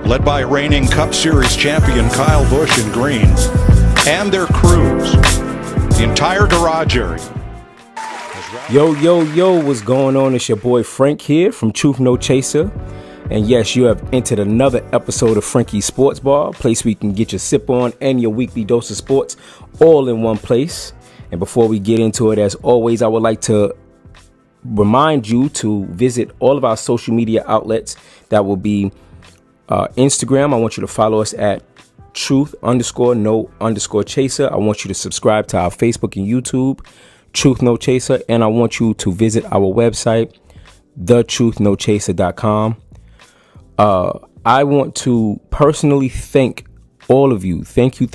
led by reigning Cup Series champion Kyle Busch in green, and their crews. The entire garage area. Yo, what's going on? It's your boy Frank here from Truth No Chaser. And yes, you have entered another episode of Frankie's Sports Bar, a place where you can get your sip on and your weekly dose of sports all in one place. And before we get into it, as always, I would like to remind you to visit all of our social media outlets. That will be Instagram. I want you to follow us at Truth_No_Chaser. I want you to subscribe to our Facebook and YouTube, Truth No Chaser. And I want you to visit our website, thetruthnochaser.com. I want to personally thank all of you. Thank you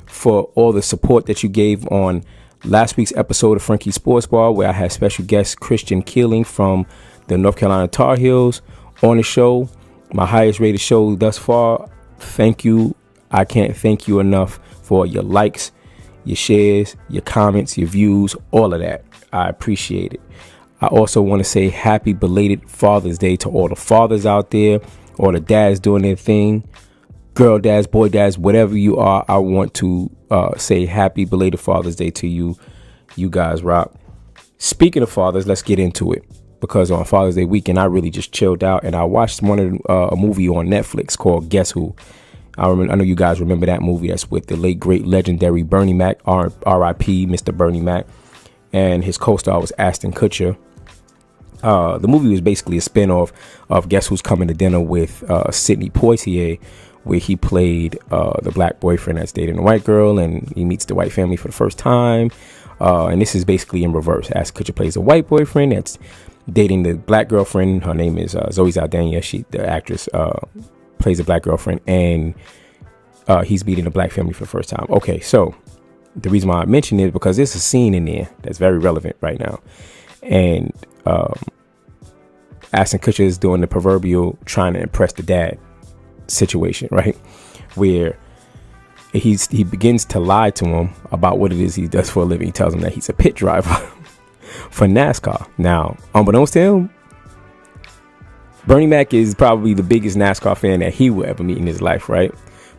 for all the support that you gave on last week's episode of Frankie's Sports Bar, where I had special guest Christian Keeling from the North Carolina Tar Heels on the show, my highest rated show thus far. Thank you. I can't thank you enough for your likes, your shares, your comments, your views, all of that. I appreciate it. I also want to say happy belated Father's Day to all the fathers out there, all the dads doing their thing, girl dads, boy dads, whatever you are. I want to say happy belated Father's Day to you. You guys rock. Speaking of fathers, let's get into it, because on Father's Day weekend, I really just chilled out and I watched a movie on Netflix called Guess Who. I know you guys remember that movie. That's with the late, great, legendary Bernie Mac, R.I.P. Mr. Bernie Mac, and his co-star was Ashton Kutcher. The movie was basically a spinoff of Guess Who's Coming to Dinner with Sidney Poitier, where he played the black boyfriend that's dating a white girl, and he meets the white family for the first time. And this is basically in reverse. Ashton Kutcher plays a white boyfriend that's dating the black girlfriend. Her name is Zoe Saldana. The actress, plays a black girlfriend, and he's meeting the black family for the first time. Okay, so the reason why I mention it is because there's a scene in there that's very relevant right now. And Ashton Kutcher is doing the proverbial trying to impress the dad situation, right? Where he begins to lie to him about what it is he does for a living. He tells him that he's a pit driver for NASCAR. Now, unbeknownst to him, Bernie Mac is probably the biggest NASCAR fan that he will ever meet in his life, right?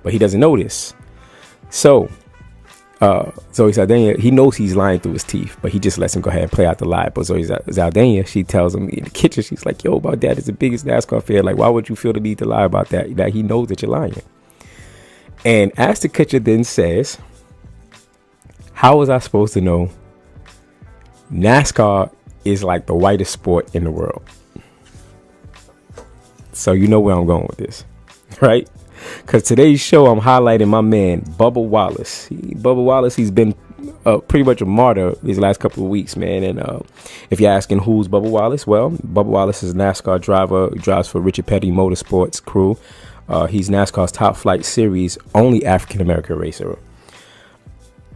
But he doesn't know this. So Zoe Saldana, he knows he's lying through his teeth, but he just lets him go ahead and play out the lie. But Zoe Saldana, she tells him in the kitchen, she's like, yo, my dad is the biggest NASCAR fan. Like, why would you feel the need to lie about that? That he knows that you're lying. And Ashton Kutcher then says, how was I supposed to know NASCAR is like the whitest sport in the world? So you know where I'm going with this, right? Because today's show, I'm highlighting my man, Bubba Wallace. Bubba Wallace, he's been pretty much a martyr these last couple of weeks, man. And if you're asking who's Bubba Wallace, well, Bubba Wallace is a NASCAR driver. He drives for Richard Petty Motorsports crew. He's NASCAR's Top Flight Series only African-American racer.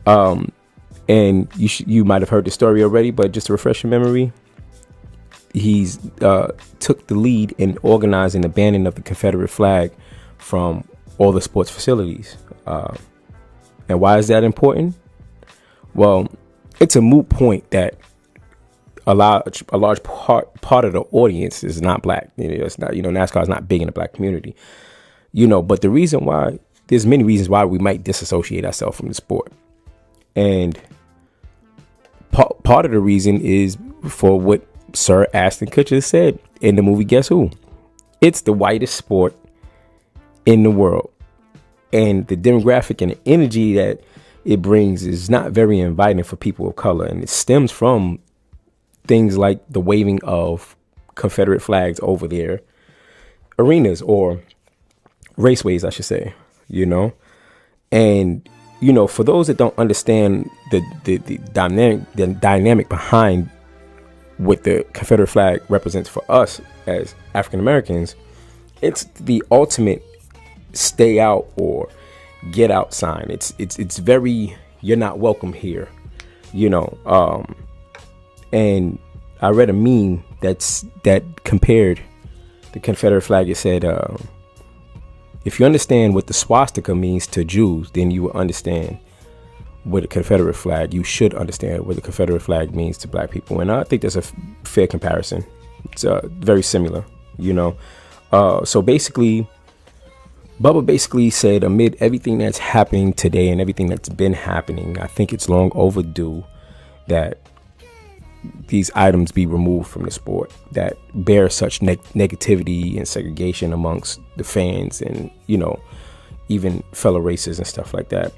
And you might have heard the story already, but just to refresh your memory, he's took the lead in organizing the banning of the Confederate flag from all the sports facilities. And why is that important? Well, it's a moot point that a large part of the audience is not black. It's not, NASCAR is not big in the black community. But the reason why, there's many reasons why we might disassociate ourselves from the sport. And part of the reason is for what Sir Ashton Kutcher said in the movie Guess Who? It's the whitest sport in the world, and the demographic and the energy that it brings is not very inviting for people of color, and it stems from things like the waving of Confederate flags over their arenas, or raceways, I should say. And for those that don't understand the dynamic behind what the Confederate flag represents for us as African Americans, it's the ultimate stay out or get out sign. It's very, you're not welcome here, and I read a meme that compared the Confederate flag. It said, if you understand what the swastika means to Jews, then you will understand with a Confederate flag, you should understand what the Confederate flag means to black people. And I think that's a fair comparison. It's very similar, you know. So basically, Bubba basically said, amid everything that's happening today and everything that's been happening, I think it's long overdue that these items be removed from the sport that bear such negativity and segregation amongst the fans and, even fellow races and stuff like that.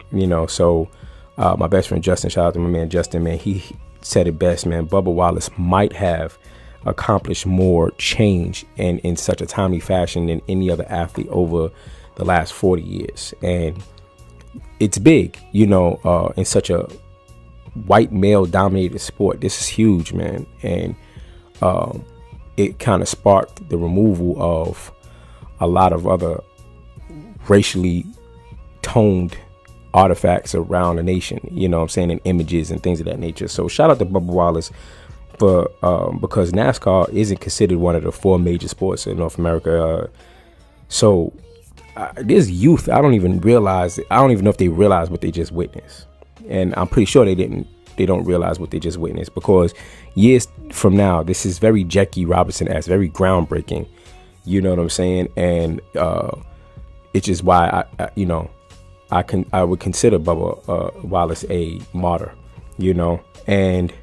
So my best friend Justin, shout out to my man Justin, man, he said it best, man. Bubba Wallace might have accomplished more change and in such a timely fashion than any other athlete over the last 40 years. And it's big, in such a white male dominated sport. This is huge, man. And it kind of sparked the removal of a lot of other racially toned artifacts around the nation, and images and things of that nature. So shout out to Bubba Wallace for because NASCAR isn't considered one of the 4 major sports in North America. So there's youth. I don't even know if they realize what they just witnessed. And I'm pretty sure they don't realize what they just witnessed, because years from now, this is very Jackie Robinson-esque, very groundbreaking. You know what I'm saying? And it's just why I would consider Bubba Wallace a martyr, and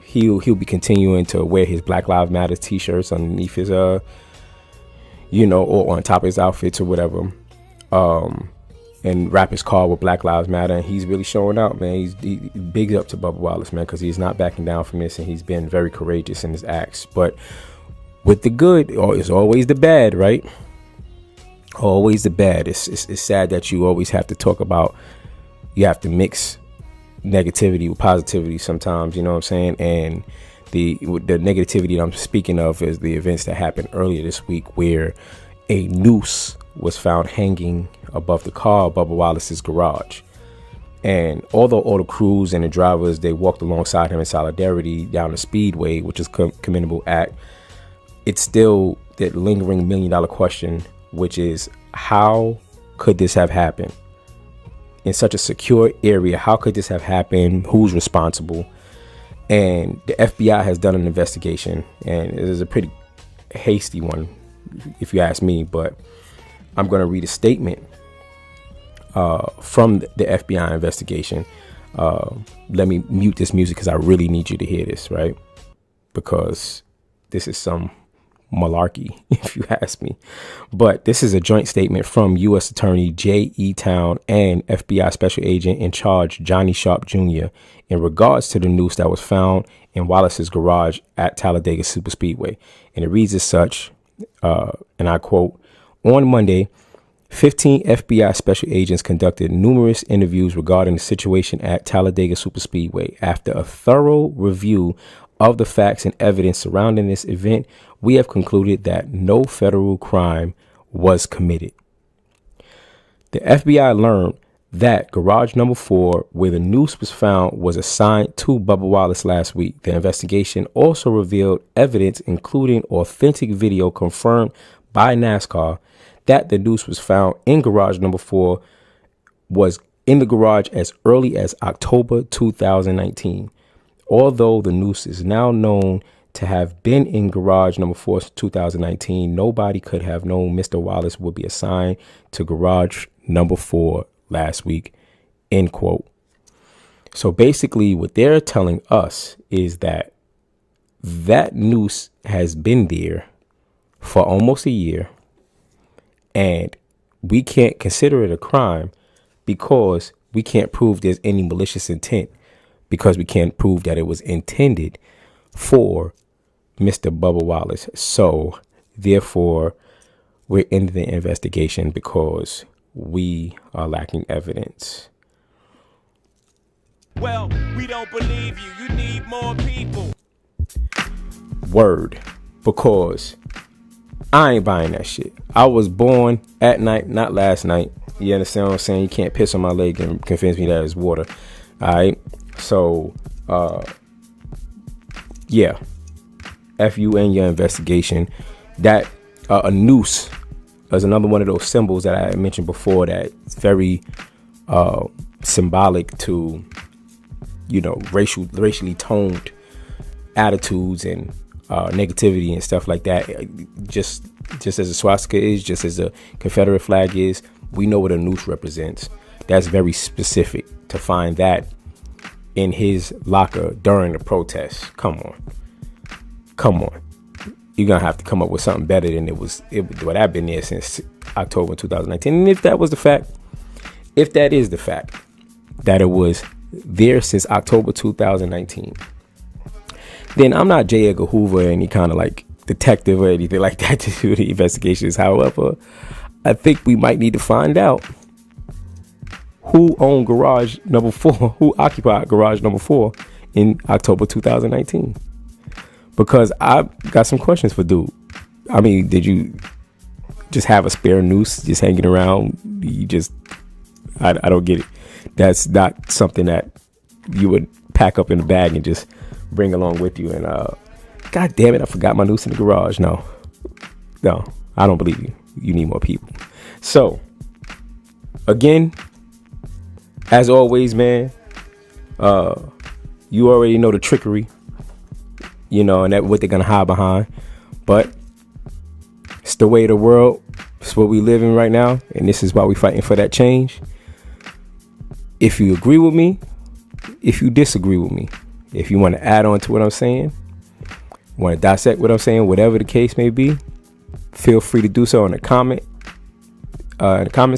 he'll be continuing to wear his Black Lives Matter t-shirts underneath his or on top of his outfits or whatever, and wrap his car with Black Lives Matter. And he's really showing out, man. He big up to Bubba Wallace, man, because he's not backing down from this, and he's been very courageous in his acts. But with the good, it's always the bad, right? Always the bad. It's sad that you always have to talk about, you have to mix negativity with positivity sometimes, you know what I'm saying? And the negativity that I'm speaking of is the events that happened earlier this week, where a noose was found hanging above the car of Bubba Wallace's garage. And although all the crews and the drivers, they walked alongside him in solidarity down the speedway, which is a commendable act, it's still that lingering $1 million question, which is, how could this have happened in such a secure area? How could this have happened? Who's responsible? And the FBI has done an investigation, and it is a pretty hasty one, if you ask me. But I'm going to read a statement from the FBI investigation. Let me mute this music because I really need you to hear this, right? Because this is some malarkey, if you ask me. But this is a joint statement from U.S. Attorney J.E. Town and FBI Special Agent in charge Johnny Sharp Jr. in regards to the noose that was found in Wallace's garage at Talladega Superspeedway. And it reads as such, and I quote, "On Monday, 15 FBI special agents conducted numerous interviews regarding the situation at Talladega Superspeedway. After a thorough review of the facts and evidence surrounding this event, we have concluded that no federal crime was committed. The FBI learned that garage number 4, where the noose was found, was assigned to Bubba Wallace last week. The investigation also revealed evidence, including authentic video confirmed by NASCAR, that the noose was found in garage number 4, was in the garage as early as October 2019. Although the noose is now known to have been in garage number 4 since 2019, nobody could have known Mr. Wallace would be assigned to garage number 4 last week," end quote. So basically what they're telling us is that that noose has been there for almost a year, and we can't consider it a crime because we can't prove there's any malicious intent, because we can't prove that it was intended for Mr. Bubba Wallace. So therefore, we're in the investigation because we are lacking evidence. Well, we don't believe you. You need more people. Word. Because I ain't buying that shit. I was born at night, not last night. You understand what I'm saying? You can't piss on my leg and convince me that it's water. All right. So, yeah. F you and your investigation. That a noose is another one of those symbols that I mentioned before that's very symbolic to, racially toned attitudes and negativity and stuff like that. Just Just as a swastika is, just as a Confederate flag is, we know what a noose represents. That's very specific. To find that in his locker during the protest, come on. You're gonna have to come up with something better than what I've been there since October 2019. And if that is the fact that it was there since October 2019, then I'm not J. Edgar Hoover or any kind of like detective or anything like that to do the investigations. However, I think we might need to find out who owned garage number 4, who occupied garage number 4 in October 2019. Because I've got some questions for dude. I mean, did you just have a spare noose just hanging around? I don't get it. That's not something that you would pack up in a bag and just bring along with you. And God damn it, I forgot my noose in the garage. No, I don't believe you. You need more people. So, again, as always, man, you already know the trickery, and that what they're gonna hide behind. But it's the way of the world. It's what we live in right now, and this is why we're fighting for that change. If you agree with me, if you disagree with me, if you want to add on to what I'm saying, want to dissect what I'm saying, whatever the case may be, feel free to do so in the comment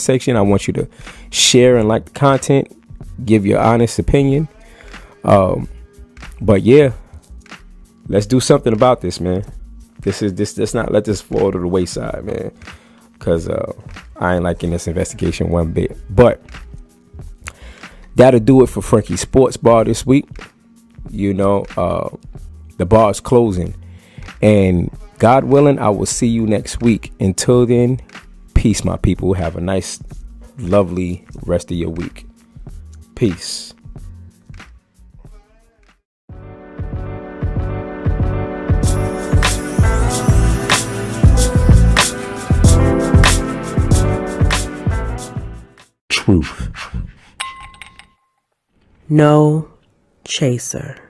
section. I want you to share and like the content, give your honest opinion. But yeah, let's do something about this, man. Let's not let this fall to the wayside, man, because I ain't liking this investigation one bit. But that'll do it for Frankie's Sports Bar this week. The bar is closing, and God willing, I will see you next week. Until then, peace, my people. Have a nice, lovely rest of your week. Peace. Truth. No chaser.